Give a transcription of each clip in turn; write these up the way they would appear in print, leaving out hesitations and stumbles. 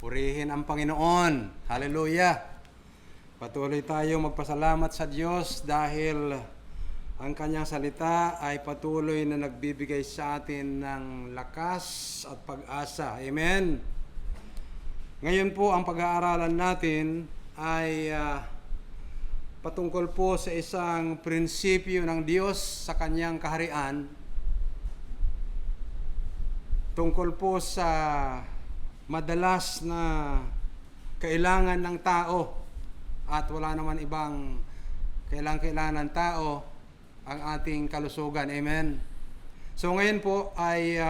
Purihin ang Panginoon. Hallelujah! Patuloy tayo magpasalamat sa Diyos dahil ang Kanyang salita ay patuloy na nagbibigay sa atin ng lakas at pag-asa. Amen! Ngayon po ang pag-aaralan natin ay patungkol po sa isang prinsipyo ng Diyos sa Kanyang kaharian. Tungkol po sa madalas na kailangan ng tao at wala naman ibang kailangan ng tao ang ating kalusugan. Amen. So ngayon po ay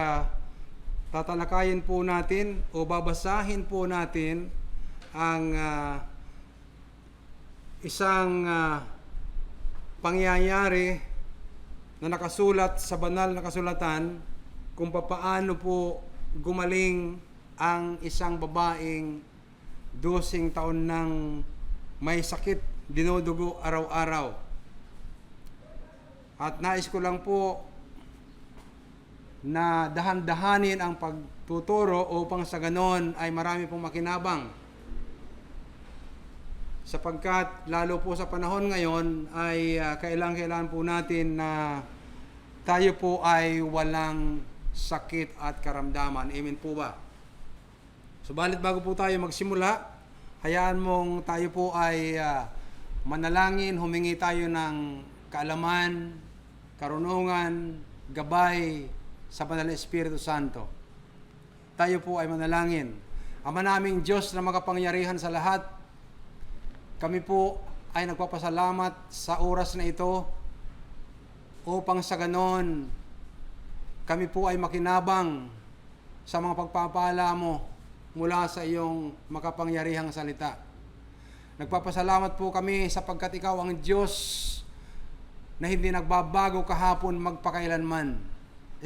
tatalakayin po natin o babasahin po natin ang isang pangyayari na nakasulat sa banal na kasulatan kung papaano po gumaling ang isang babaeng 12 taon nang may sakit, dinudugo araw-araw. At nais ko lang po na dahan-dahanin ang pagtuturo upang sa ganon ay marami pong makinabang. Sapagkat lalo po sa panahon ngayon ay kailangan po natin na tayo po ay walang sakit at karamdaman. Amen po ba? Subalit bago po tayo magsimula, hayaan mong tayo po ay manalangin, humingi tayo ng kaalaman, karunungan, gabay sa Banal na Espiritu Santo. Tayo po ay manalangin. Ama naming Diyos na makapangyarihan sa lahat, kami po ay nagpapasalamat sa oras na ito upang sa ganon kami po ay makinabang sa mga pagpapala mo mula sa iyong makapangyarihang salita. Nagpapasalamat po kami sapagkat ikaw ang Diyos na hindi nagbabago kahapon magpakailanman.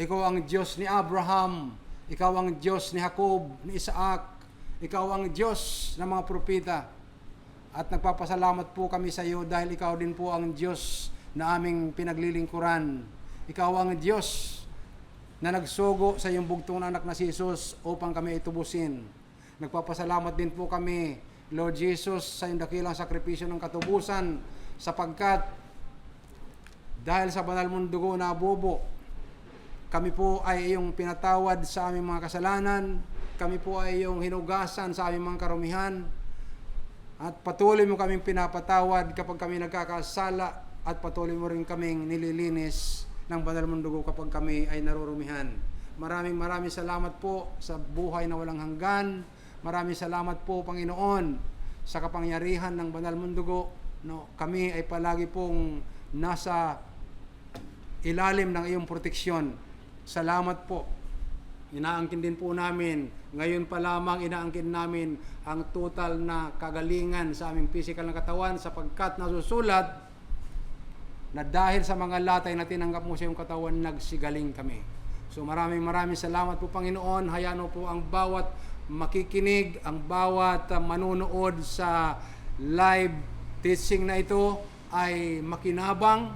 Ikaw ang Diyos ni Abraham, ikaw ang Diyos ni Jacob, ni Isaac, ikaw ang Diyos ng mga propeta. At nagpapasalamat po kami sa iyo dahil ikaw din po ang Diyos na aming pinaglilingkuran. Ikaw ang Diyos na nagsugo sa iyong bugtong na anak na si Jesus upang kami itubusin. Nagpapasalamat din po kami, Lord Jesus, sa iyong dakilang sakripisyo ng katubusan, sapagkat dahil sa banal mong dugo na bobo, kami po ay iyong pinatawad sa aming mga kasalanan, kami po ay iyong hinugasan sa aming mga karumihan, at patuloy mo kaming pinapatawad kapag kami nagkakasala, at patuloy mo rin kaming nililinis ng banal mong dugo kapag kami ay narurumihan. Maraming salamat po sa buhay na walang hanggan. Maraming salamat po, Panginoon, sa kapangyarihan ng banal mong dugo. No, kami ay palagi pong nasa ilalim ng iyong proteksyon. Salamat po. Inaangkin din po namin, ngayon pa lamang inaangkin namin ang total na kagalingan sa aming physical na katawan sapagkat nasusulat na dahil sa mga latay na tinanggap mo sa iyong katawan, nagsigaling kami. So maraming salamat po, Panginoon. Hayaan mo po ang bawat makikinig, ang bawat manunood sa live teaching na ito ay makinabang.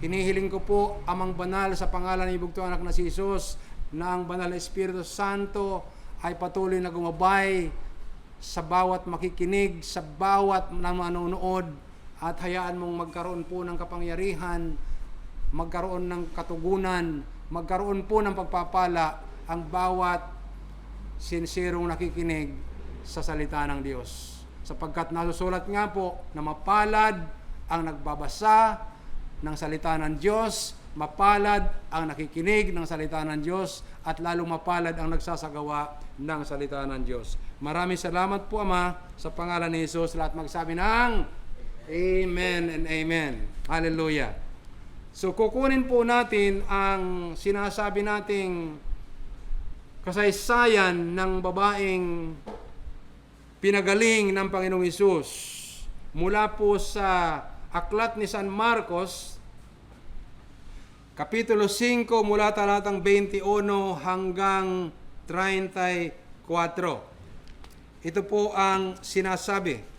Hinihiling ko po, Amang Banal, sa pangalan ng Ibugtong Anak na si Jesus, na ang Banal na Espiritu Santo ay patuloy na gumabay sa bawat makikinig, sa bawat manunood, at hayaan mong magkaroon po ng kapangyarihan, magkaroon ng katugunan, magkaroon po ng pagpapala ang bawat sinserong nakikinig sa salita ng Diyos. Sapagkat nasusulat nga po na mapalad ang nagbabasa ng salita ng Diyos, mapalad ang nakikinig ng salita ng Diyos, at lalong mapalad ang nagsasagawa ng salita ng Diyos. Maraming salamat po, Ama, sa pangalan ni Jesus. Lahat magsabi ng Amen and Amen. Hallelujah. So kukunin po natin ang sinasabi nating kasaysayan ng babaeng pinagaling ng Panginoong Hesus mula po sa aklat ni San Marcos, Kapitulo 5 mula talatang 21 hanggang 34. Ito po ang sinasabi.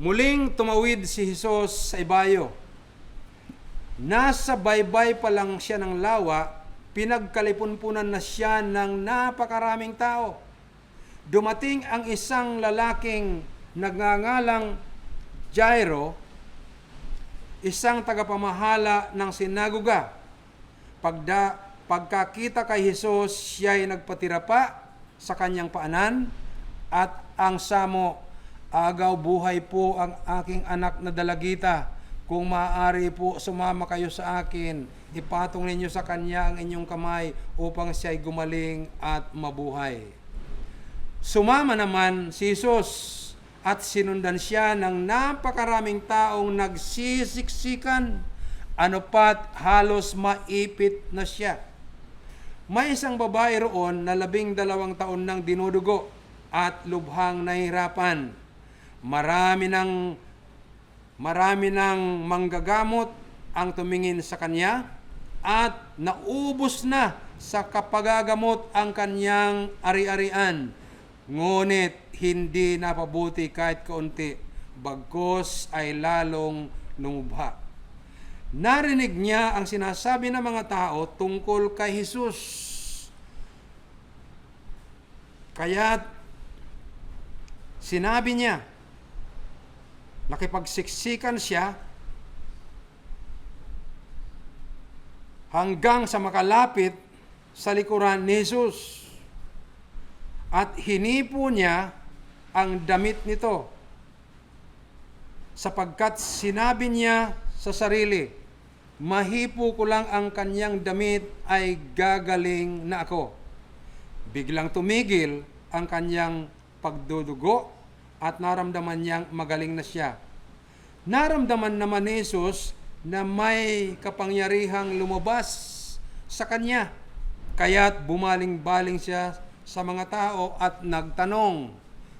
Muling tumawid si Jesus sa ibayo. Nasa baybay pa lang siya ng lawa, pinagkalipunpunan na siya ng napakaraming tao. dumating ang isang lalaking nagngangalang Jairo, isang tagapamahala ng sinagoga. Pagkakita kay Jesus, siya'y nagpatira pa sa kanyang paanan at ang samo, "Agaw buhay po ang aking anak na dalagita. Kung maaari po, sumama kayo sa akin. Ipatong ninyo sa kanya ang inyong kamay upang siya'y gumaling at mabuhay." Sumama naman si Jesus at sinundan siya ng napakaraming taong nagsisiksikan. Ano pat halos maipit na siya. May isang babae roon na 12 taon nang dinudugo at lubhang nahihirapan. Marami ng manggagamot ang tumingin sa kanya at naubos na sa kapagagamot ang kanyang ari-arian. Ngunit hindi napabuti kahit kaunti, bagkus ay lalong lumubha. Narinig niya ang sinasabi ng mga tao tungkol kay Jesus. Kaya't sinabi niya, nakipagsiksikan siya hanggang sa makalapit sa likuran ni Jesus. At hinipo niya ang damit nito, sapagkat sinabi niya sa sarili, "Mahipo ko lang ang kanyang damit ay gagaling na ako." Biglang tumigil ang kanyang pagdudugo at naramdaman niyang magaling na siya. Naramdaman naman ni Jesus na may kapangyarihang lumabas sa kanya. Kaya't bumaling-baling siya sa mga tao at nagtanong,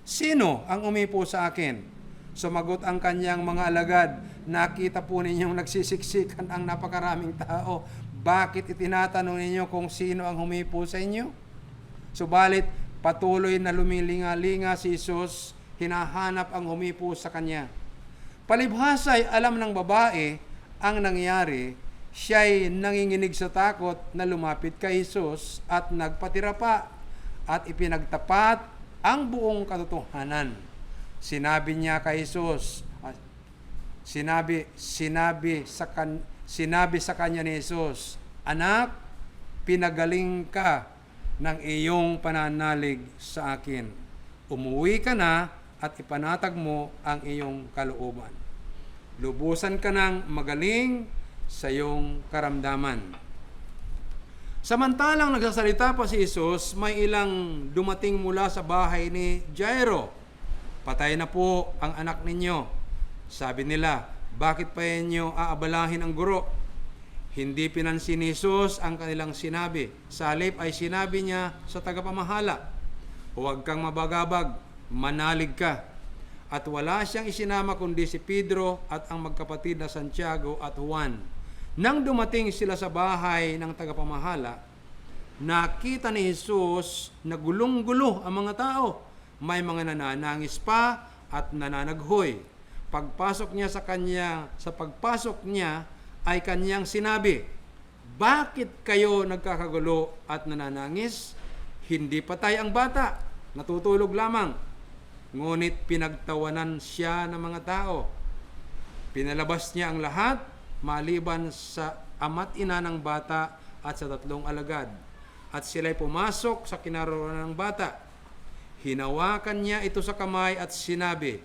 "Sino ang umipo sa akin?" Sumagot ang kanyang mga alagad, "Nakita po ninyong nagsisiksikan ang napakaraming tao. Bakit itinatanong ninyo kung sino ang humipo sa inyo?" Subalit patuloy na lumilinga-linga si Jesus, hinahanap ang humipo sa kanya. Palibhasa'y alam ng babae ang nangyari. Siya'y nanginginig sa takot na lumapit kay Jesus at nagpatira pa at ipinagtapat ang buong katotohanan. Sinabi niya kay Jesus, sinabi sa kanya ni Jesus, "Anak, pinagaling ka ng iyong pananalig sa akin. Umuwi ka na at ipanatag mo ang iyong kalooban. Lubusan ka ng magaling sa iyong karamdaman." Samantalang nagsasalita pa si Jesus, may ilang dumating mula sa bahay ni Jairo. "Patay na po ang anak ninyo." Sabi nila, "Bakit pa ninyo aabalahin ang guro?" Hindi pinansin ni Jesus ang kanilang sinabi. Sa halip ay sinabi niya sa tagapamahala, "Huwag kang mabagabag, manalig ka." At wala siyang isinama kundi si Pedro at ang magkapatid na Santiago at Juan. Nang dumating sila sa bahay ng tagapamahala, nakita ni Jesus na gulong-gulo ang mga tao. May mga nananangis pa at nananaghoy. Pagpasok niya ay kanyang sinabi, "Bakit kayo nagkakagulo at nananangis? Hindi patay ang bata, natutulog lamang." Ngunit pinagtawanan siya ng mga tao. Pinalabas niya ang lahat, maliban sa ama't ina ng bata at sa 3 alagad. At sila'y pumasok sa kinaroroonan ng bata. Hinawakan niya ito sa kamay at sinabi,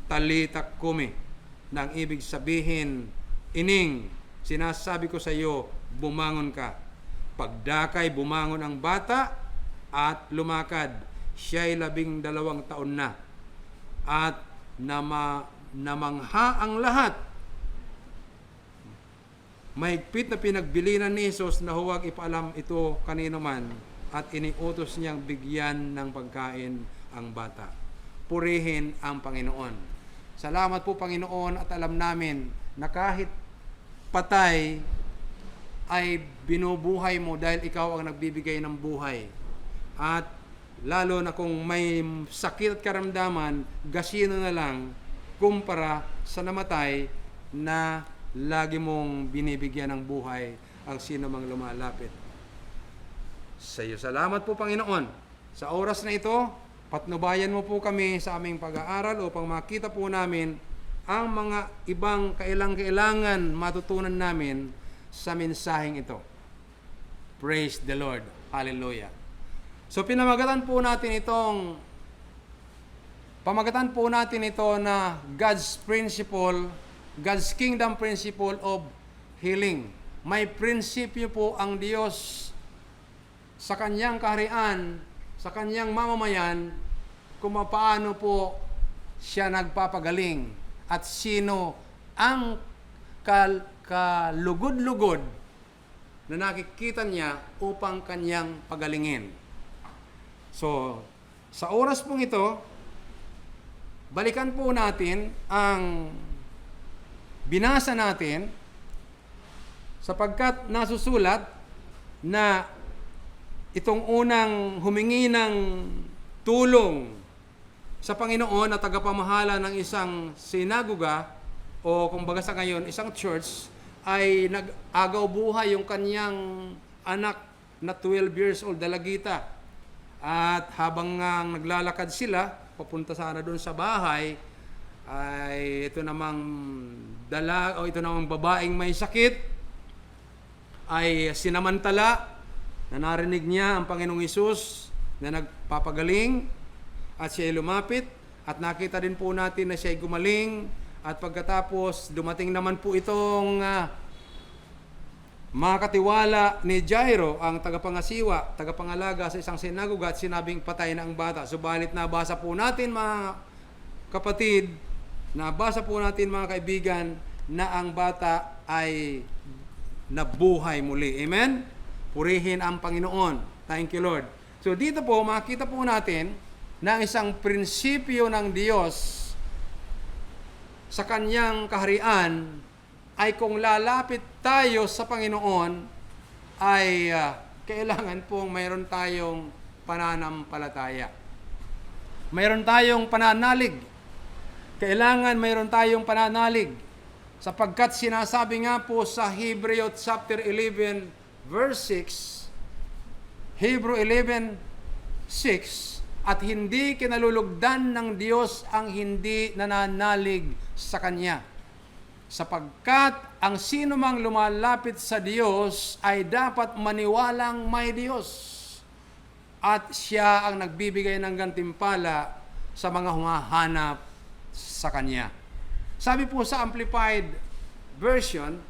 "Talita kumi," nang ibig sabihin, "Ining, sinasabi ko sa iyo, bumangon ka." Pagdakay, bumangon ang bata at lumakad. Siya'y 12 taon na. At namangha ang lahat. Mahigpit na pinagbilinan ni Jesus na huwag ipaalam ito kanino man at iniutos niyang bigyan ng pagkain ang bata. Purihin ang Panginoon. Salamat po, Panginoon, at alam namin na kahit patay ay binubuhay mo dahil ikaw ang nagbibigay ng buhay. At lalo na kung may sakit at karamdaman, gasino na lang kumpara sa namatay na lagi mong binibigyan ng buhay ang sino mang lumalapit. Sa iyo salamat po, Panginoon. Sa oras na ito, patnubayan mo po kami sa aming pag-aaral upang makita po namin ang mga ibang kailangan matutunan namin sa mensaheng ito. Praise the Lord. Hallelujah. So pamagatan po natin ito na God's principle, God's kingdom principle of healing. May prinsipyo po ang Diyos sa kanyang kaharian, sa kanyang mamamayan, kung paano po siya nagpapagaling at sino ang kalugod-lugod na nakikita niya upang kanyang pagalingin. So, sa oras pong ito, balikan po natin ang binasa natin sapagkat nasusulat na itong unang humingi ng tulong sa Panginoon na tagapamahala ng isang sinagoga o kumbaga sa ngayon isang church ay nag-agaw buhay yung kanyang anak na 12 years old, dalagita. At habang naglalakad sila papunta sana doon sa bahay, ay ito namang babaeng may sakit ay sinamantala na narinig niya ang Panginoong Hesus na nagpapagaling at siya ay lumapit at nakita din po natin na siya ay gumaling at pagkatapos dumating naman po itong mga katiwala ni Jairo, ang tagapangasiwa, tagapangalaga sa isang sinagoga at sinabing patay na ang bata. Subalit nabasa po natin mga kapatid, nabasa po natin mga kaibigan na ang bata ay nabuhay muli. Amen? Purihin ang Panginoon. Thank you, Lord. So dito po, makita po natin na isang prinsipyo ng Diyos sa kanyang kaharian ay kung lalapit tayo sa Panginoon ay kailangan pong mayroon tayong pananampalataya. Mayroon tayong pananalig. Kailangan mayroon tayong pananalig. Sapagkat sinasabi nga po sa Hebrew chapter 11 verse 6, Hebrew 11:6, at hindi kinalulugdan ng Diyos ang hindi nananalig sa Kanya. Sapagkat ang sino mang lumalapit sa Diyos ay dapat maniwalang may Diyos. At siya ang nagbibigay ng gantimpala sa mga humahanap sa Kanya. Sabi po sa Amplified Version,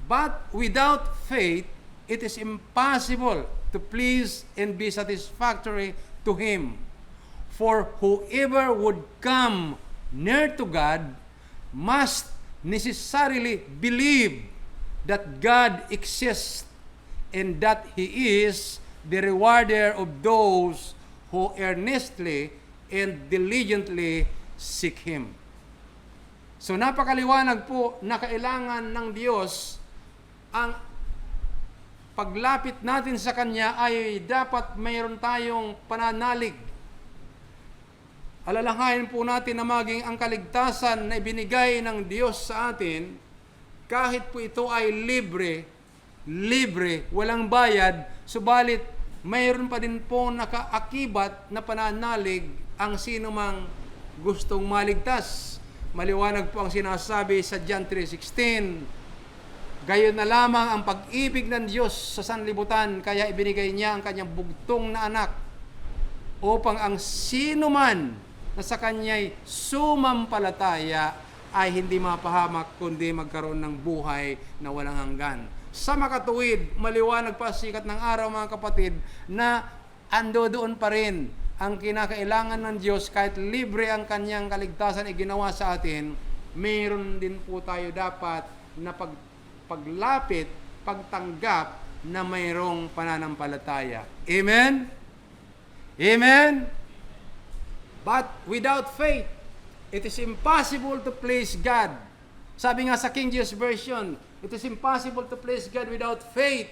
but without faith, it is impossible to please and be satisfactory to Him. For whoever would come near to God must necessarily believe that God exists and that He is the rewarder of those who earnestly and diligently seek Him. So napakaliwanag po na kailangan ng Diyos ang paglapit natin sa Kanya ay dapat mayroon tayong pananalig. Alalahanin po natin na maging ang kaligtasan na ibinigay ng Diyos sa atin, kahit po ito ay libre, walang bayad, subalit mayroon pa din po nakaakibat na pananalig ang sino mang gustong maligtas. Maliwanag po ang sinasabi sa John 3:16, gayon na lamang ang pag-ibig ng Diyos sa sanlibutan, kaya ibinigay niya ang kanyang bugtong na anak, upang ang sino man na sa kanya'y sumampalataya ay hindi mapahamak, kundi magkaroon ng buhay na walang hanggan. Sa makatuwid, maliwanag pa sikat ng araw mga kapatid, na ando doon pa rin ang kinakailangan ng Diyos. Kahit libre ang kanyang kaligtasan iginawa sa atin, mayroon din po tayo dapat na paglapit, pagtanggap na mayroong pananampalataya. Amen? Amen? But without faith, it is impossible to please God. Sabi nga sa King James Version, it is impossible to please God without faith.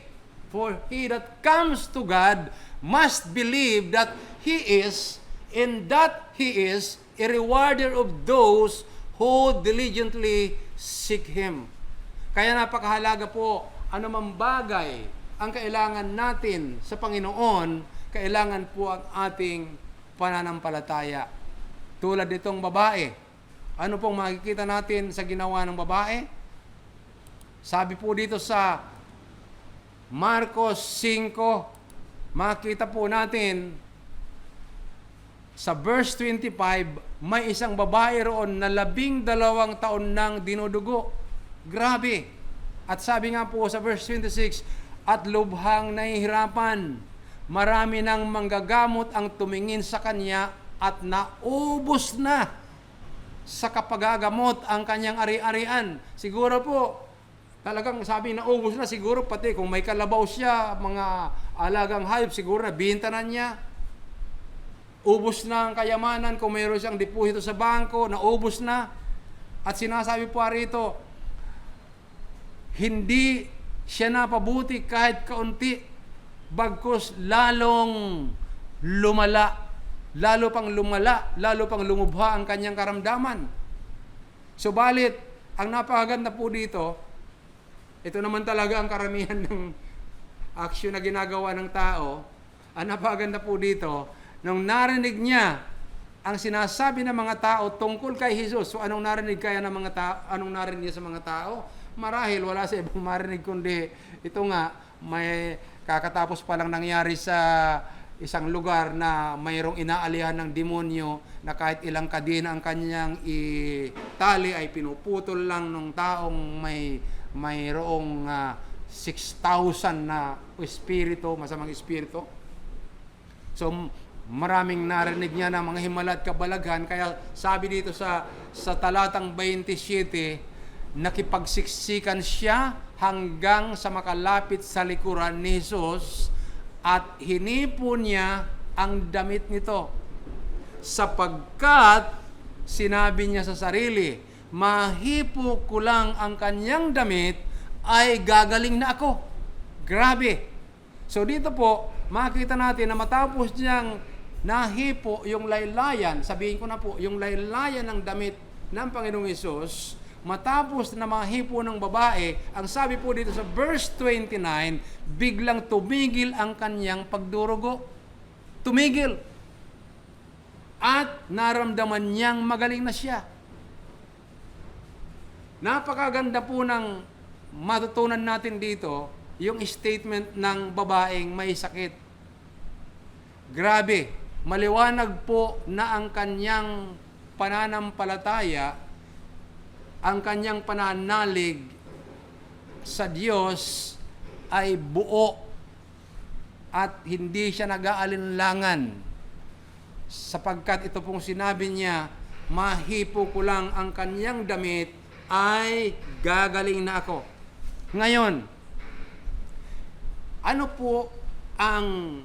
For he that comes to God must believe that He is, and that He is a rewarder of those who diligently seek Him. Kaya napakahalaga po, anumang bagay ang kailangan natin sa Panginoon, kailangan po ang ating pananampalataya. Tulad nitong babae. Ano pong makikita natin sa ginawa ng babae? Sabi po dito sa Marcos 5, makita po natin sa verse 25, may isang babae roon na 12 taon nang dinudugo. Grabe. At sabi nga po sa verse 26, at lubhang nahihirapan, marami nang manggagamot ang tumingin sa kanya at naubos na sa kapagagamot ang kanyang ari-arian. Siguro po, talagang sabi na ubos na, siguro pati kung may kalabaw siya, mga alagang hayop, siguro na binta na niya. Ubos na ang kayamanan, kung mayroon siyang deposito sa bangko, naubos na. At sinasabi po rito, hindi siya napabuti kahit kaunti, bagkus lalong lumala, lalo pang lumubha ang kanyang karamdaman. Subalit, ang napakaganda po dito, ito naman talaga ang karamihan ng aksyon na ginagawa ng tao. Ang napakaganda po dito, nung narinig niya ang sinasabi ng mga tao tungkol kay Jesus. So anong narinig kaya ng mga tao? Anong narinig niya sa mga tao? Marahil wala sa ibang marinig kundi ito nga, may kakatapos pa lang nangyari sa isang lugar na mayroong inaalihan ng demonyo na kahit ilang kadena ang kanyang itali ay pinuputol lang ng taong mayroong 6,000 na espiritu, masamang espiritu. So, maraming narinig niya ng mga himala at kabalaghan. Kaya sabi dito sa talatang 27, nakipagsiksikan siya hanggang sa makalapit sa likuran ni Jesus at hinipo niya ang damit nito. Sapagkat sinabi niya sa sarili, mahipo ko lang ang kanyang damit, ay gagaling na ako. Grabe. So dito po, makita natin na matapos niyang nahipo yung laylayan, sabihin ko na po, yung laylayan ng damit ng Panginoong Hesus, matapos na mahipo ng babae, ang sabi po dito sa verse 29, biglang tumigil ang kanyang pagdurugo. Tumigil. At naramdaman niyang magaling na siya. Napakaganda po ng matutunan natin dito, yung statement ng babaeng may sakit. Grabe, maliwanag po na ang kanyang pananampalataya, ang kanyang pananalig sa Diyos ay buo at hindi siya nag-aalinlangan. Sapagkat ito pong sinabi niya, mahipo ko lang ang kanyang damit, ay gagaling na ako. Ngayon, ano po ang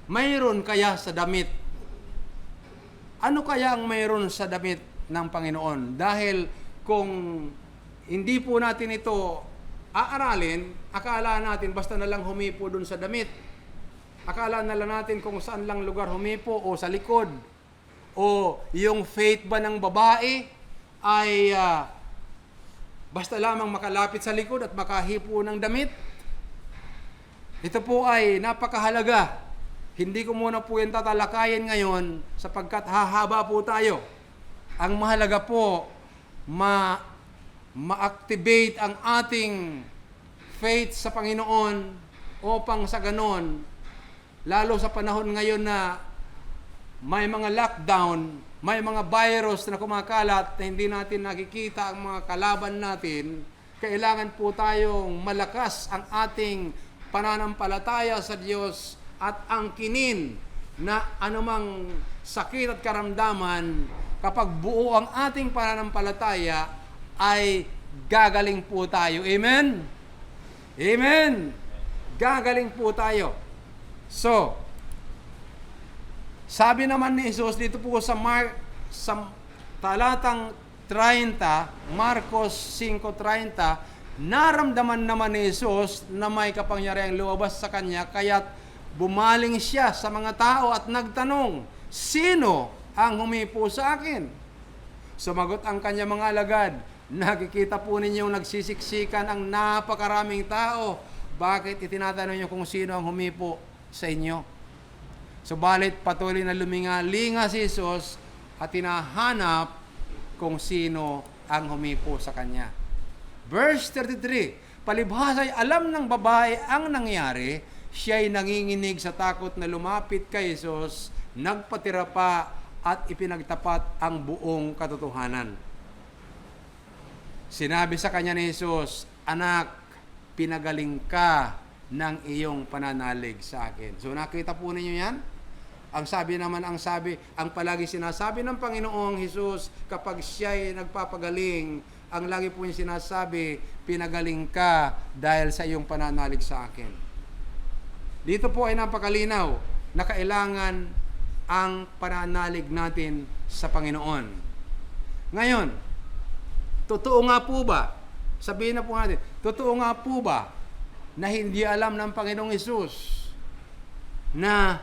mayroon kaya sa damit? Ano kaya ang mayroon sa damit ng Panginoon? Dahil kung hindi po natin ito aaralin, akala natin basta na lang humipo dun sa damit. Akala na lang natin kung saan lang lugar humipo o sa likod. O yung faith ba ng babae ay basta lamang makalapit sa likod at makahipo ng damit. Ito po ay napakahalaga. Hindi ko muna po yan tatalakayin ngayon sapagkat hahaba po tayo. Ang mahalaga po, ma-activate ang ating faith sa Panginoon upang sa ganon, lalo sa panahon ngayon na may mga lockdown, may mga virus na kumakalat na hindi natin nakikita ang mga kalaban natin, kailangan po tayong malakas ang ating pananampalataya sa Diyos at angkinin na anumang sakit at karamdaman, kapag buo ang ating pananampalataya, ay gagaling po tayo. Amen? Amen? Gagaling po tayo. So, sabi naman ni Jesus dito po sa talatang 30, Marcos 5:30, naramdaman naman ni Jesus na may kapangyarihang lumabas sa kanya, kaya't bumaling siya sa mga tao at nagtanong, sino ang humipo sa akin? Sumagot ang kanya mga alagad, nakikita po ninyong nagsisiksikan ang napakaraming tao. Bakit itinatanong niyo kung sino ang humipo sa inyo? Subalit patuloy na luminga-linga si Jesus at tinahanap kung sino ang humipo sa kanya. Verse 33, palibhasa'y alam ng babae ang nangyari, siya'y nanginginig sa takot na lumapit kay Jesus, nagpatira pa at ipinagtapat ang buong katotohanan. Sinabi sa kanya ni Jesus, anak, pinagaling ka ng iyong pananalig sa akin. So nakita po ninyo yan? Ang palagi sinasabi ng Panginoong Hesus kapag siya'y nagpapagaling, ang lagi po niya sinasabi, pinagaling ka dahil sa iyong pananalig sa akin. Dito po ay napakalinaw na kailangan ang pananalig natin sa Panginoon. Ngayon, totoo nga po ba? Sabihin na po natin, totoo nga po ba na hindi alam ng Panginoong Hesus na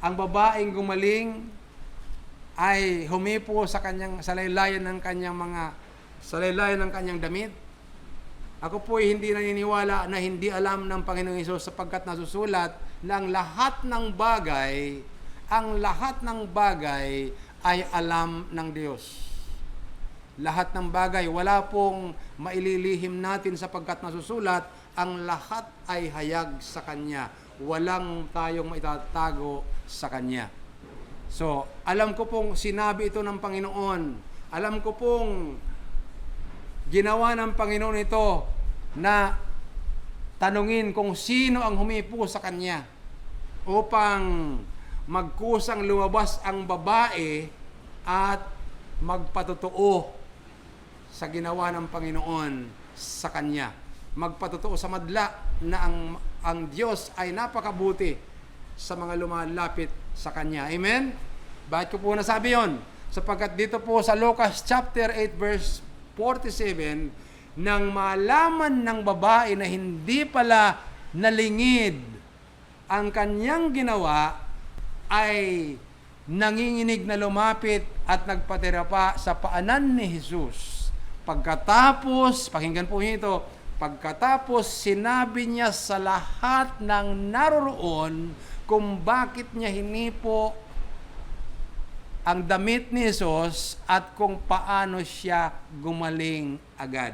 ang babaeng gumaling ay humipo sa laylayan ng kanyang damit? Ako po ay hindi naniniwala na hindi alam ng Panginoong Hesus sapagkat nasusulat na ang lahat ng bagay ay alam ng Diyos. Lahat ng bagay, wala pong maililihim natin sapagkat nasusulat, ang lahat ay hayag sa Kanya. Walang tayong maitatago sa Kanya. So, alam ko pong sinabi ito ng Panginoon. Alam ko pong ginawa ng Panginoon ito na tanungin kung sino ang humipo sa Kanya upang magkusang lumabas ang babae at magpatotoo sa ginawa ng Panginoon sa Kanya. Magpatotoo sa madla na ang Diyos ay napakabuti sa mga lumalapit sa Kanya. Amen? Bakit ko po nasabi yon? Sapagkat dito po sa Lucas chapter 8 verse 47, nang malaman ng babae na hindi pala nalingid ang kanyang ginawa, ay nanginginig na lumapit at nagpatira pa sa paanan ni Jesus. Pagkatapos, pakinggan po niyo ito, pagkatapos sinabi niya sa lahat ng naroroon kung bakit niya hinipo ang damit ni Jesus at kung paano siya gumaling agad.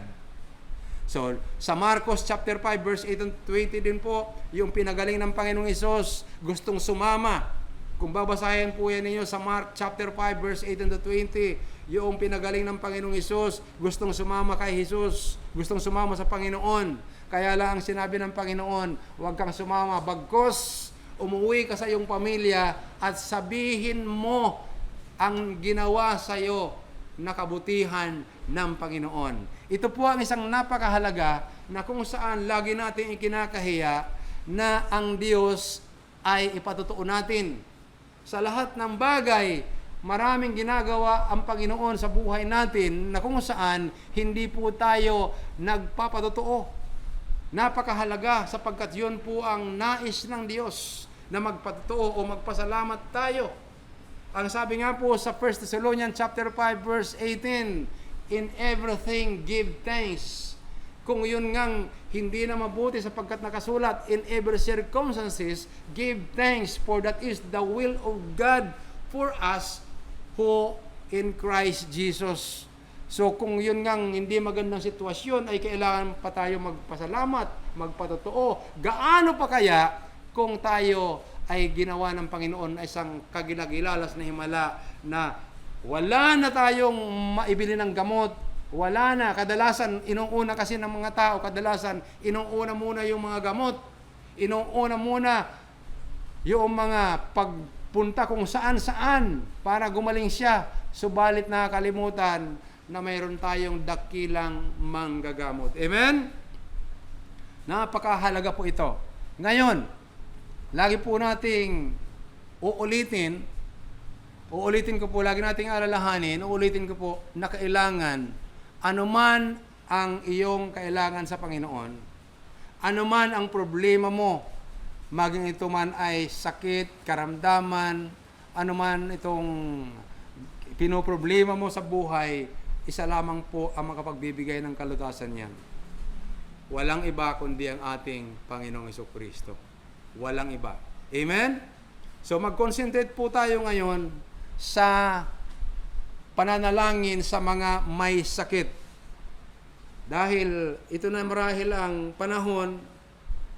So, sa Marcos chapter 5 verse 8 and 20 din po, yung pinagaling ng Panginoong Hesus, gustong sumama. Kung babasahin po yan ninyo sa Mark chapter 5 verse 8 and 20, yung pinagaling ng Panginoong Hesus, gustong sumama kay Hesus, gustong sumama sa Panginoon. Kaya lang ang sinabi ng Panginoon, huwag kang sumama, bagkos umuwi ka sa iyong pamilya at sabihin mo ang ginawa sa iyo na kabutihan ng Panginoon. Ito po ang isang napakahalaga na kung saan lagi natin ikinakahiya na ang Diyos ay ipatotoo natin. Sa lahat ng bagay, maraming ginagawa ang Panginoon sa buhay natin na kung saan hindi po tayo nagpapatotoo. Napakahalaga sapagkat yun po ang nais ng Diyos na magpatotoo o magpasalamat tayo. Ang sabi nga po sa 1 Thessalonians chapter 5 verse 18, in everything give thanks. Kung yun ngang hindi na mabuti sapagkat nakasulat, in every circumstances give thanks, for that is the will of God for us who in Christ Jesus. So kung yun ngang hindi magandang sitwasyon, ay kailangan pa tayo magpasalamat, magpatotoo. Gaano pa kaya kung tayo ay ginawa ng Panginoon ay isang kagilagilalas na himala na wala na tayong maibili ng gamot, wala na. Kadalasan, inuuna kasi ng mga tao, inuuna muna yung mga gamot, inuuna muna yung mga pagpunta kung saan-saan para gumaling siya. Subalit nakakalimutan na mayroon tayong dakilang manggagamot. Amen? Napakahalaga po ito. Ngayon, lagi po nating uulitin ko po na kailangan, anuman ang iyong kailangan sa Panginoon, anuman ang problema mo, maging ito man ay sakit, karamdaman, anuman itong pinoproblema mo sa buhay, isa lamang po ang makapagbibigay ng kalutasan niyan. Walang iba kundi ang ating Panginoong Jesucristo. Walang iba. Amen? So mag-concentrate po tayo ngayon sa pananalangin sa mga may sakit. Dahil ito na marahil ang panahon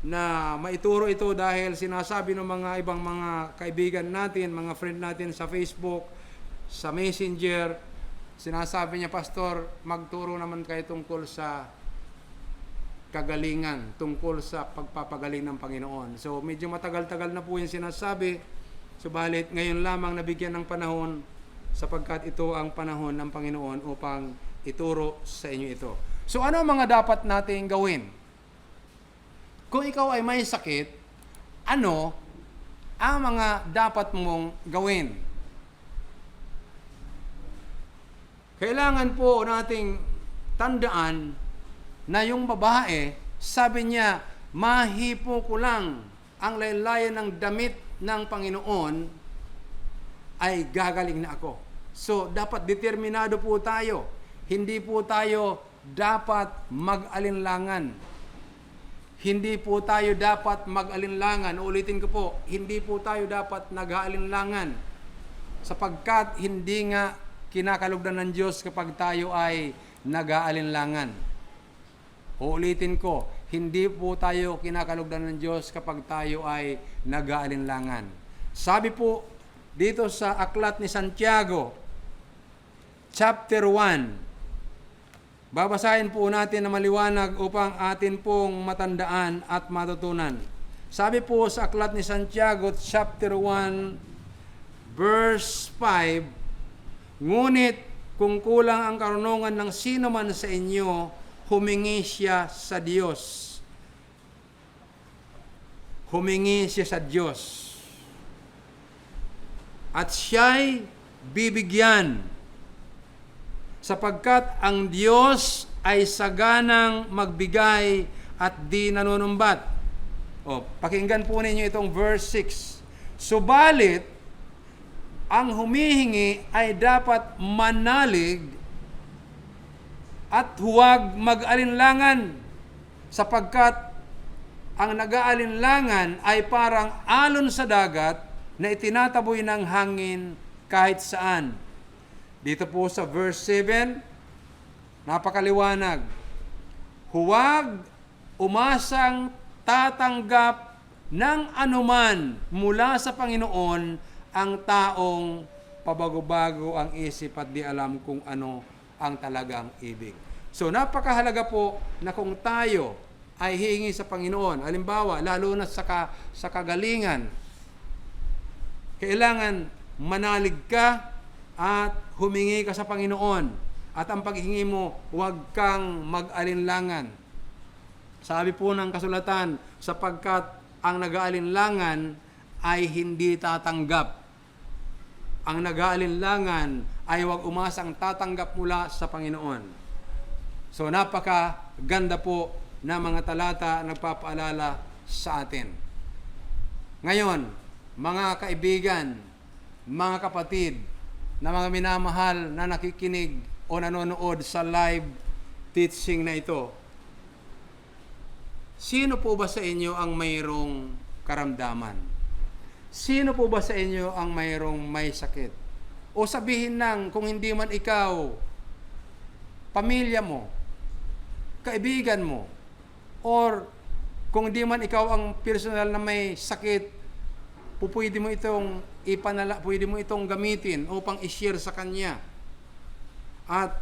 na maituro ito dahil sinasabi ng mga ibang mga kaibigan natin, mga friend natin sa Facebook, sa Messenger, sinasabi niya, Pastor, magturo naman kayo tungkol sa kagalingan, tungkol sa pagpapagaling ng Panginoon. So medyo matagal-tagal na po yung sinasabi, subalit ngayon lamang nabigyan ng panahon sapagkat ito ang panahon ng Panginoon upang ituro sa inyo ito. So ano ang mga dapat nating gawin? Kung ikaw ay may sakit, ano ang mga dapat mong gawin? Kailangan po nating tandaan na yung babae, sabi niya, mahipo ko lang ang laylayan ng damit ng Panginoon, ay gagaling na ako. So, dapat determinado po tayo. Hindi po tayo dapat mag-alinlangan. Hindi po tayo dapat mag-alinlangan. Ulitin ko po, hindi po tayo dapat nag-aalinlangan. Sapagkat hindi nga kinakalugdan ng Diyos kapag tayo ay nag-aalinlangan. Ulitin ko, hindi po tayo kinakalugdan ng Diyos kapag tayo ay nag-aalinlangan. Sabi po dito sa Aklat ni Santiago, chapter 1, babasahin po natin na maliwanag upang atin pong matandaan at matutunan. Sabi po sa Aklat ni Santiago, chapter 1, verse 5, ngunit kung kulang ang karunungan ng sino man sa inyo, humingi siya sa Diyos. Humingi siya sa Diyos. At siya'y bibigyan. Sapagkat ang Diyos ay saganang magbigay at di nanunumbat. Pakinggan po ninyo itong verse 6. Subalit, ang humihingi ay dapat manalig at huwag mag-alinlangan. Sapagkat ang nag-aalinlangan ay parang alon sa dagat na itinataboy ng hangin kahit saan. Dito po sa verse 7, napakaliwanag. Huwag umasang tatanggap ng anuman mula sa Panginoon ang taong pabago-bago ang isip at di alam kung ano ang talagang ibig. So napakahalaga po na kung tayo ay hihingi sa Panginoon, halimbawa, lalo na sa kagalingan, kailangan manalig ka at humingi ka sa Panginoon. At ang paghingi mo, huwag kang mag-alinlangan. Sabi po ng kasulatan, sapagkat ang nag-aalinlangan ay hindi tatanggap. Ang nag-aalinlangan ay huwag umasang tatanggap mula sa Panginoon. So napakaganda po na mga talata nagpapaalala sa atin. Ngayon, mga kaibigan, mga kapatid, na mga minamahal na nakikinig o nanonood sa live teaching na ito, sino po ba sa inyo ang mayroong karamdaman? Sino po ba sa inyo ang mayroong may sakit? O sabihin nang kung hindi man ikaw, pamilya mo, kaibigan mo, or kung hindi man ikaw ang personal na may sakit, pwede mo itong gamitin upang i-share sa kanya. At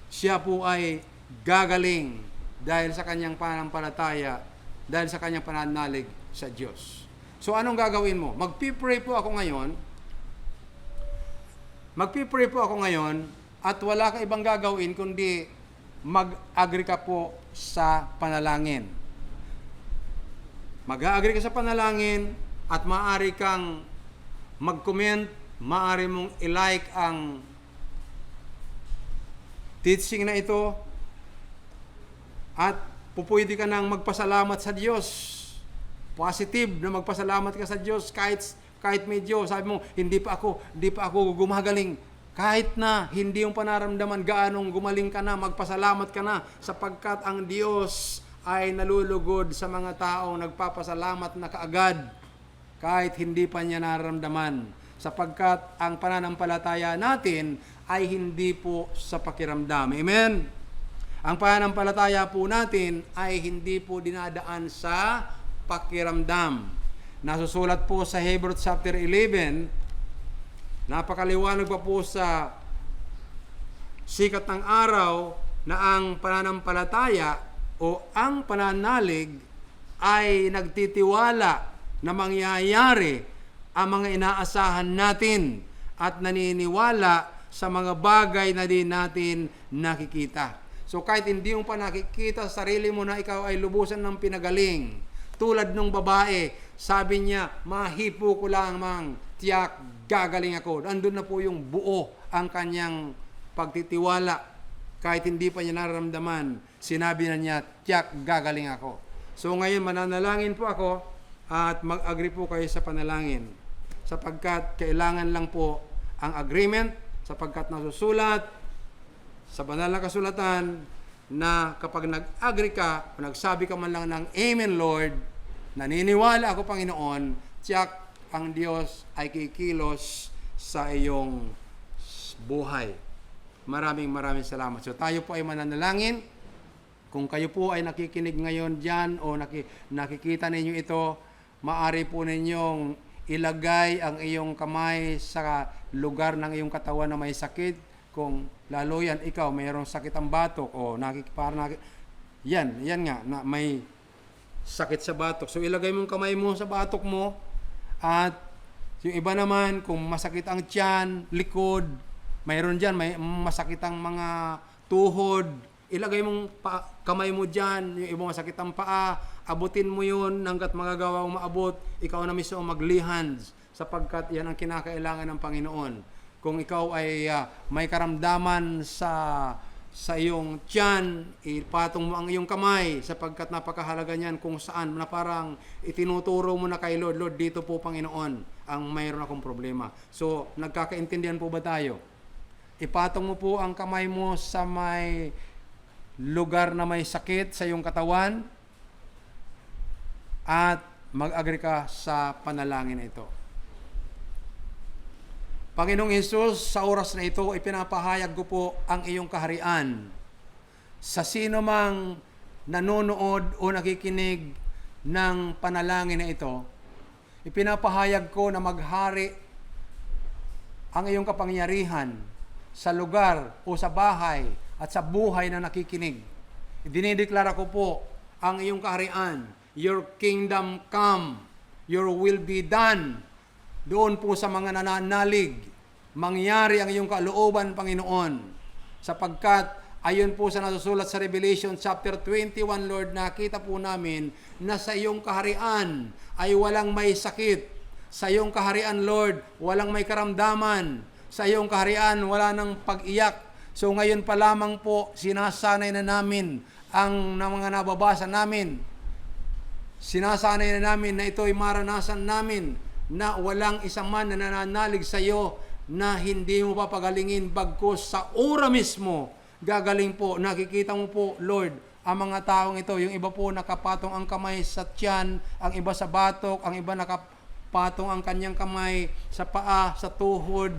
siya po ay gagaling dahil sa kanyang pananampalataya, dahil sa kanyang pananalig sa Diyos. So anong gagawin mo? Magpipray po ako ngayon at wala ka ibang gagawin kundi mag-agree ka po sa panalangin. Mag-agree ka sa panalangin at maaari kang mag-comment, maaari mong i-like ang teaching na ito at pupwede ka nang magpasalamat sa Diyos. Positive na magpasalamat ka sa Diyos kahit medyo sabi mo hindi pa ako gumagaling. Kahit na hindi yung panaramdaman gaanong gumaling ka na, magpasalamat ka na sapagkat ang Diyos ay nalulugod sa mga taong nagpapasalamat na kaagad. kahit hindi pa niya nararamdaman, sapagkat ang pananampalataya natin ay hindi po sa pakiramdam. Amen? Ang pananampalataya po natin ay hindi po dinadaan sa pakiramdam. Nasusulat po sa Hebrews chapter 11, napakaliwanag pa po sa sikat ng araw na ang pananampalataya o ang pananalig ay nagtitiwala na mangyayari ang mga inaasahan natin at naniniwala sa mga bagay na di natin nakikita. So kahit hindi mo pa nakikita sa sarili mo na ikaw ay lubusan ng pinagaling, tulad nung babae, sabi niya, mahipo ko lang mang, tiyak, gagaling ako. Andun na po yung buo ang kanyang pagtitiwala. Kahit hindi pa niya nararamdaman, sinabi na niya, tiyak, gagaling ako. So ngayon, mananalangin po ako at mag-agree po kayo sa panalangin. Sapagkat kailangan lang po ang agreement, sapagkat nasusulat sa banal na kasulatan na kapag nag-agree ka, o nagsabi ka man lang ng Amen Lord, naniniwala ako Panginoon, tiyak ang Diyos ay kikilos sa iyong buhay. Maraming salamat. So tayo po ay mananalangin. Kung kayo po ay nakikinig ngayon dyan o nakikita ninyo ito, maaari po ninyong ilagay ang iyong kamay sa lugar ng iyong katawan na may sakit. Kung lalo yan, ikaw mayroong sakit ang batok o yan nga, na may sakit sa batok. So ilagay mong kamay mo sa batok mo at yung iba naman, kung masakit ang tiyan, likod, mayroon dyan, may masakit ang mga tuhod, ilagay mong kamay mo dyan, yung ibang masakit ang paa, abutin mo yun hanggat magagawa mo maabot, ikaw na mismo maglihands, sapagkat yan ang kinakailangan ng Panginoon. Kung ikaw ay may karamdaman sa iyong tiyan, ipatong mo ang iyong kamay, sapagkat napakahalaga niyan kung saan na parang itinuturo mo na kay Lord, Lord, dito po Panginoon, ang mayroon akong problema. So, nagkakaintindihan po ba tayo? Ipatong mo po ang kamay mo sa may lugar na may sakit sa iyong katawan at mag-agree ka sa panalangin ito. Panginoong Hesus, sa oras na ito, ipinapahayag ko po ang iyong kaharian sa sino mang nanonood o nakikinig ng panalangin na ito. Ipinapahayag ko na maghari ang iyong kapangyarihan sa lugar o sa bahay at sa buhay na nakikinig. Dinideklara ko po ang iyong kaharian. Your kingdom come. Your will be done. Doon po sa mga nananalig, mangyari ang iyong kalooban, Panginoon. Sapagkat, ayon po sa nasusulat sa Revelation chapter 21, Lord, nakita po namin na sa iyong kaharian ay walang may sakit. Sa iyong kaharian, Lord, walang may karamdaman. Sa iyong kaharian, wala nang pag-iyak. So ngayon pa lamang po, sinasanay na namin ang mga nababasa namin. Sinasanay na namin na ito'y maranasan namin na walang isang man na nananalig sa iyo na hindi mo papagalingin bagkus sa ora mismo. Gagaling po, nakikita mo po, Lord, ang mga taong ito. Yung iba po nakapatong ang kamay sa tiyan, ang iba sa batok, ang iba nakapatong ang kanyang kamay sa paa, sa tuhod,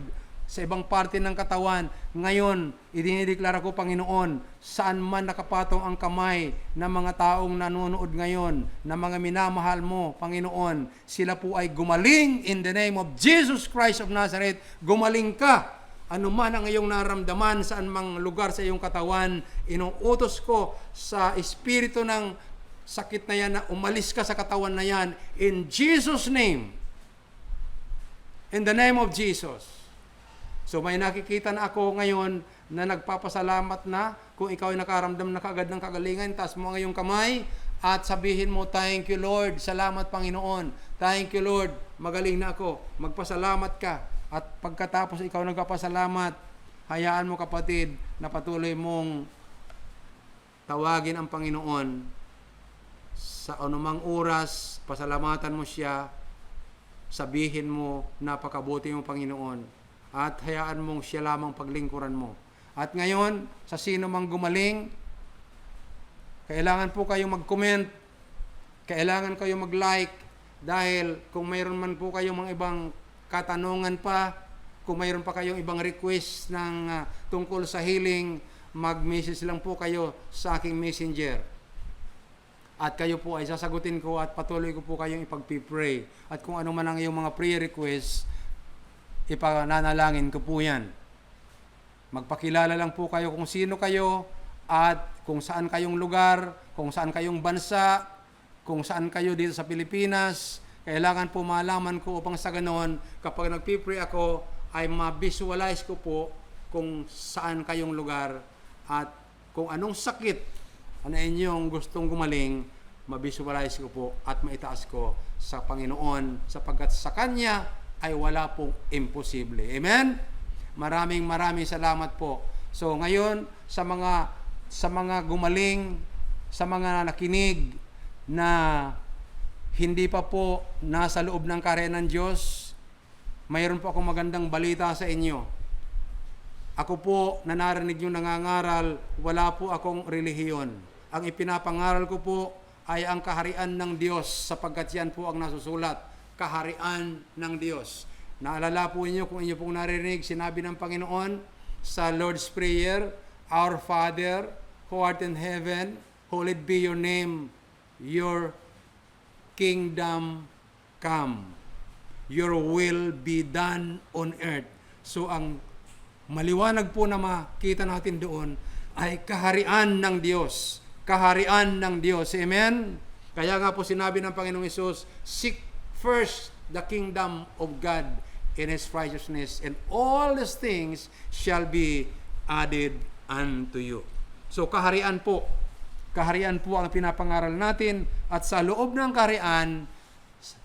sa ibang parte ng katawan. Ngayon, idinideklara ko, Panginoon, saan man nakapatong ang kamay ng mga taong nanonood ngayon, na mga minamahal mo, Panginoon, sila po ay gumaling in the name of Jesus Christ of Nazareth. Gumaling ka. Ano man ang iyong naramdaman, saan mang lugar sa iyong katawan, inuutos ko sa espiritu ng sakit na yan na umalis ka sa katawan na yan in Jesus' name. In the name of Jesus. So may nakikita na ako ngayon na nagpapasalamat na kung ikaw ay nakaramdam na kaagad ng kagalingan, taas mo ang iyong kamay at sabihin mo, thank you Lord, salamat Panginoon, thank you Lord, magaling na ako, magpasalamat ka. At pagkatapos ikaw nagpapasalamat, hayaan mo kapatid na patuloy mong tawagin ang Panginoon sa anumang oras, pasalamatan mo siya, sabihin mo, napakabuti mo Panginoon, at hayaan mong siya lamang paglingkuran mo. At ngayon, sa sino mang gumaling, kailangan po kayong mag-comment, kailangan kayong mag-like, Dahil kung mayroon man po kayong mga ibang katanungan pa, kung mayroon pa kayong ibang request ng tungkol sa healing, mag-message lang po kayo sa aking messenger. At kayo po ay sasagutin ko at patuloy ko po kayong ipag-pray. At kung ano man ang iyong mga prayer requests, ipananalangin ko po yan. Magpakilala lang po kayo kung sino kayo at kung saan kayong lugar, kung saan kayong bansa, kung saan kayo dito sa Pilipinas. Kailangan po malaman ko upang sa ganon, kapag nagpipray ako, ay ma-visualize ko po kung saan kayong lugar at kung anong sakit na inyong gustong gumaling, ma-visualize ko po at maitaas ko sa Panginoon sapagkat sa Kanya ay wala pong imposible. Amen? Maraming salamat po. So ngayon, sa mga gumaling, sa mga nakinig na hindi pa po nasa loob ng kaharian ng Diyos, mayroon po akong magandang balita sa inyo. Ako po, na narinig nyo nangangaral, wala po akong relihiyon. Ang ipinapangaral ko po ay ang kaharian ng Diyos sapagkat yan po ang nasusulat, kaharian ng Diyos. Naalala po inyo kung inyo pong narinig, sinabi ng Panginoon sa Lord's Prayer, Our Father, who art in heaven, hallowed be your name, your kingdom come, your will be done on earth. So ang maliwanag po na makita natin doon ay kaharian ng Diyos. Kaharian ng Diyos. Amen? Kaya nga po sinabi ng Panginoong Hesus, seek first the kingdom of God and His righteousness, and all these things shall be added unto you. So kaharian po. Kaharian po ang pinapangaral natin at sa loob ng kaharian,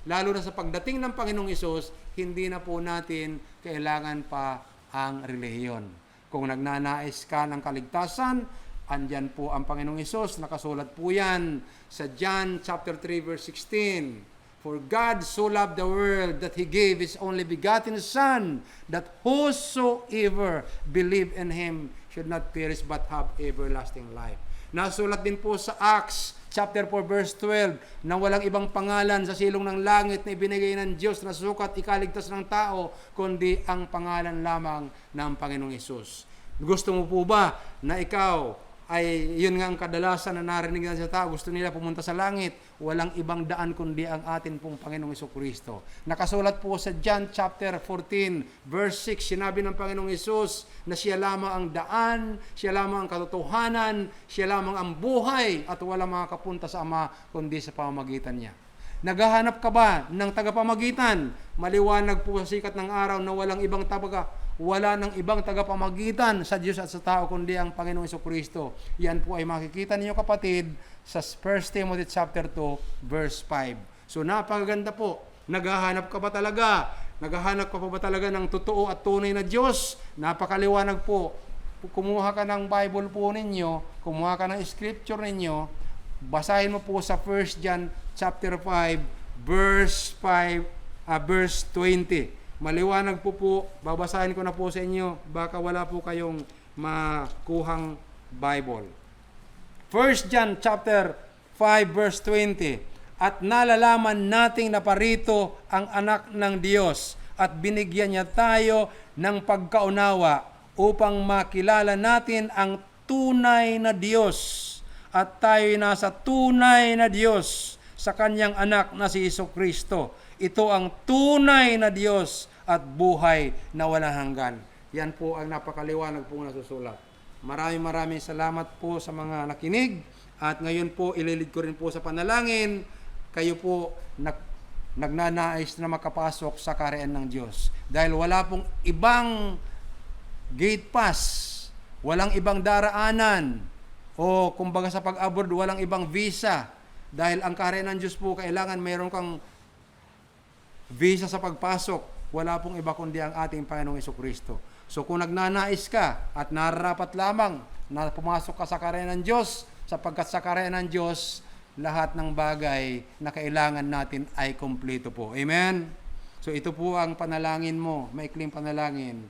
lalo na sa pagdating ng Panginoong Hesus, hindi na po natin kailangan pa ang relihiyon. Kung nagnanais ka ng kaligtasan, andyan po ang Panginoong Hesus, nakasulat po yan sa John chapter 3 verse 16. For God so loved the world that He gave His only begotten Son, that whosoever believe in Him should not perish but have everlasting life. Nasulat din po sa Acts chapter 4 verse 12 na walang ibang pangalan sa silong ng langit na ibinigay ng Diyos na sukat ikaligtas ng tao kundi ang pangalan lamang ng Panginoong Hesus. Gusto mo po ba na ikaw ay yun nga ang kadalasan na narinig na sa tao, gusto nila pumunta sa langit, walang ibang daan kundi ang atin pong Panginoong Hesukristo. Nakasulat po sa John chapter 14 verse 6, sinabi ng Panginoong Hesus na siya lamang ang daan, siya lamang ang katotohanan, siya lamang ang buhay at walang makakapunta sa Ama kundi sa pamamagitan niya. Naghahanap ka ba ng tagapamagitan? Maliwanag po sa sikat ng araw na wala ng ibang tagapamagitan sa Diyos at sa tao kundi ang Panginoong Hesukristo. Yan po ay makikita ninyo kapatid sa 1 Timothy chapter 2 verse 5. So napakaganda po. Naghahanap ka ba talaga? Naghahanap ka pa ba talaga ng totoo at tunay na Diyos? Napakaliwanag po. Kumuha ka ng Bible po ninyo, kumuha ka ng scripture ninyo, basahin mo po sa 1 John chapter 5 verse 20. Maliwanag po, babasahin ko na po sa inyo, baka wala po kayong makuhang Bible. 1 John chapter 5 verse 20. At nalalaman nating naparito ang anak ng Diyos at binigyan niya tayo ng pagkaunawa upang makilala natin ang tunay na Diyos at tayo'y nasa tunay na Diyos sa kanyang anak na si Hesukristo. Ito ang tunay na Diyos at buhay na walang hanggan. Yan po ang napakaliwanag pong nasusulat. Maraming salamat po sa mga nakinig. At ngayon po, ililid ko rin po sa panalangin. Kayo po nagnanais na makapasok sa kaharian ng Diyos. Dahil wala pong ibang gate pass, walang ibang daraanan, o kumbaga sa pag-abroad, walang ibang visa. Dahil ang kaharian ng Diyos po, kailangan mayroon kang visa sa pagpasok. Wala pong iba kundi ang ating Panginoong Hesukristo. So kung nagnanais ka at nararapat lamang na pumasok ka sa kaharian ng Diyos, sapagkat sa kaharian ng Diyos, lahat ng bagay na kailangan natin ay kompleto po. Amen? So ito po ang panalangin mo, maikling panalangin.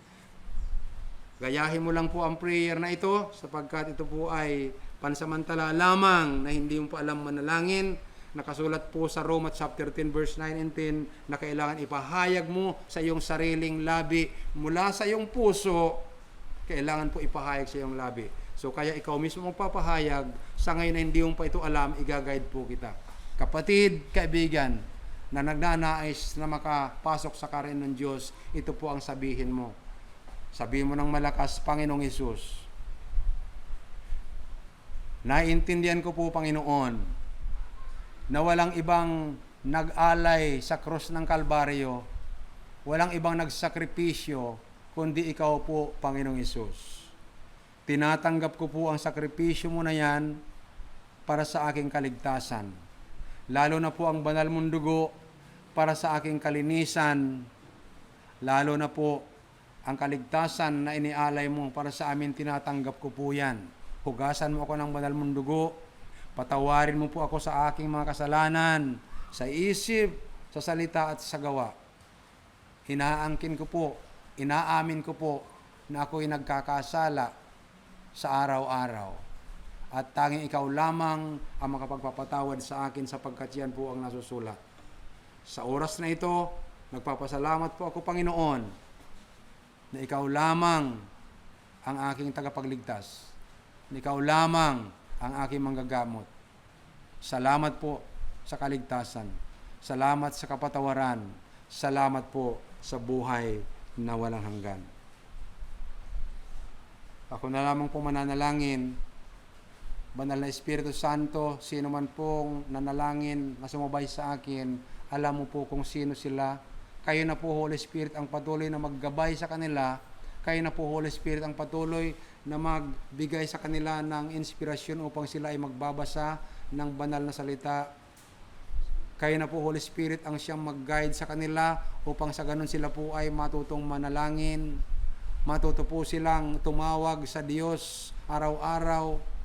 Gayahin mo lang po ang prayer na ito sapagkat ito po ay pansamantala lamang na hindi mo pa alam manalangin. Nakasulat po sa Roma chapter 10 verse 9 and 10 na kailangan ipahayag mo sa iyong sariling labi mula sa iyong puso, kailangan po ipahayag sa iyong labi. So kaya ikaw mismo magpapahayag, sa ngayon na hindi mo pa ito alam, igaguide po kita. Kapatid, kaibigan, na nagnanais na makapasok sa kaharian ng Diyos, ito po ang sabihin mo. Sabihin mo ng malakas, Panginoong Hesus, naiintindihan ko po, Panginoon, na walang ibang nag-alay sa krus ng Kalbaryo, walang ibang nagsakripisyo, kundi ikaw po, Panginoong Hesus. Tinatanggap ko po ang sakripisyo mo na yan para sa aking kaligtasan. Lalo na po ang banal mong dugo para sa aking kalinisan. Lalo na po ang kaligtasan na inialay mo para sa amin, tinatanggap ko po yan. Hugasan mo ako ng banal mong dugo. Patawarin mo po ako sa aking mga kasalanan, sa isip, sa salita at sa gawa. Inaamin ko po na ako'y nagkakasala sa araw-araw. At tanging ikaw lamang ang makapagpapatawad sa akin sapagkat yan po ang nasusulat. Sa oras na ito, nagpapasalamat po ako, Panginoon, na ikaw lamang ang aking tagapagligtas. Na ikaw lamang ang aking manggagamot. Salamat po sa kaligtasan. Salamat sa kapatawaran. Salamat po sa buhay na walang hanggan. Ako na lamang po mananalangin. Banal na Espiritu Santo, sino man pong nanalangin na sumabay sa akin, alam mo po kung sino sila. Kayo na po, Holy Spirit, ang patuloy na maggabay sa kanila. Kayo na po, Holy Spirit, ang patuloy na magbigay sa kanila ng inspirasyon upang sila ay magbabasa ng banal na salita. Kayo na po, Holy Spirit, ang siyang mag-guide sa kanila upang sa ganun sila po ay matutong manalangin. Matuto po silang tumawag sa Diyos araw-araw.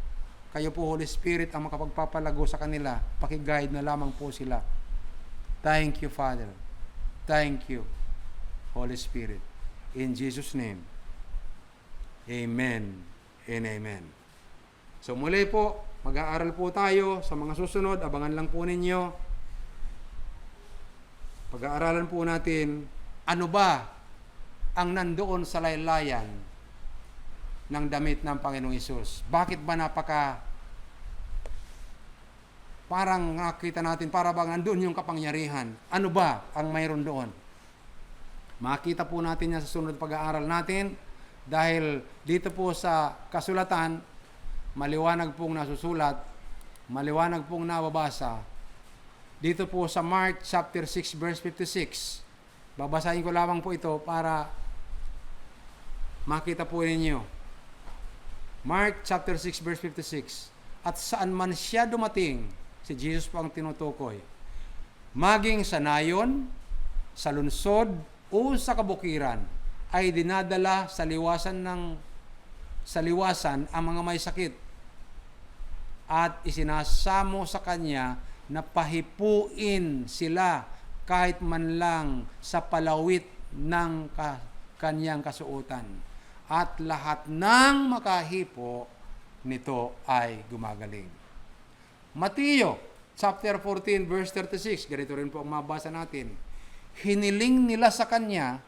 Kayo po, Holy Spirit, ang makapagpapalago sa kanila. Pakiguide na lamang po sila. Thank you, Father. Thank you, Holy Spirit. In Jesus' name, Amen and Amen. So muli po, mag-aaral po tayo sa mga susunod. Abangan lang po ninyo. Pag-aaralan po natin, ano ba ang nandoon sa laylayan ng damit ng Panginoong Hesus? Bakit ba parang nakita natin, para bang nandoon yung kapangyarihan? Ano ba ang mayroon doon? Makita po natin yan sa sunod pag-aaral natin, dahil dito po sa kasulatan, maliwanag pong nasusulat, maliwanag pong nababasa. Dito po sa Mark chapter 6 verse 56. Babasahin ko lamang po ito para makita po ninyo. Mark chapter 6 verse 56. At saan man siya dumating, si Jesus po ang tinutukoy, maging sa nayon, sa lungsod, o sa kabukiran, ay dinadala sa liwasan ang mga may sakit at isinasamo sa kanya na pahipuin sila kahit man lang sa palawit ng kanyang kasuotan. At lahat ng makahipo nito ay gumagaling. Mateo chapter 14 verse 36, ganito rin po ang mabasa natin. Hiniling nila sa kanya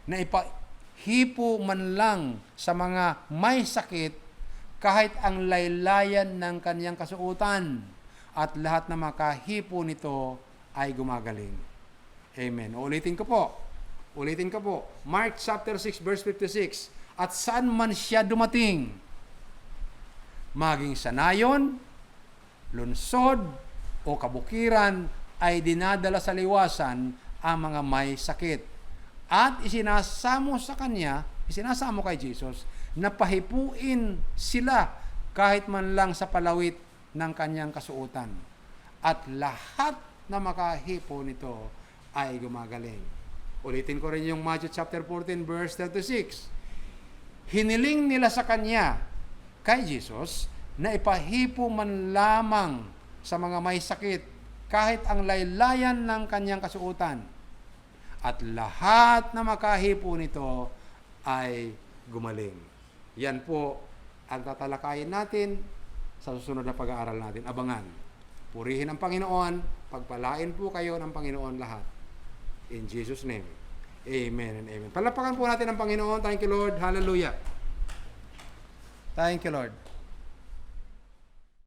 na ipahipo man lang sa mga may sakit kahit ang laylayan ng kanyang kasuotan, at lahat na makahipo nito ay gumagaling. Amen. Ulitin ko po. Mark chapter 6 verse 56. At saan man siya dumating, maging sa nayon, lungsod, o kabukiran, ay dinadala sa liwasan ang mga may sakit. At isinasamo kay Jesus, na pahipuin sila kahit man lang sa palawit ng kanyang kasuotan. At lahat na makahipo nito ay gumagaling. Ulitin ko rin yung Matthew chapter 14 verse 36. Hiniling nila sa kanya, kay Jesus, na ipahipo man lamang sa mga may sakit kahit ang laylayan ng kanyang kasuotan. At lahat na makahipo nito ay gumaling. Yan po ang tatalakayin natin sa susunod na pag-aaral natin. Abangan. Purihin ang Panginoon, pagpalain po kayo ng Panginoon lahat. In Jesus' name. Amen and amen. Palapakan po natin ang Panginoon. Thank you, Lord. Hallelujah. Thank you, Lord.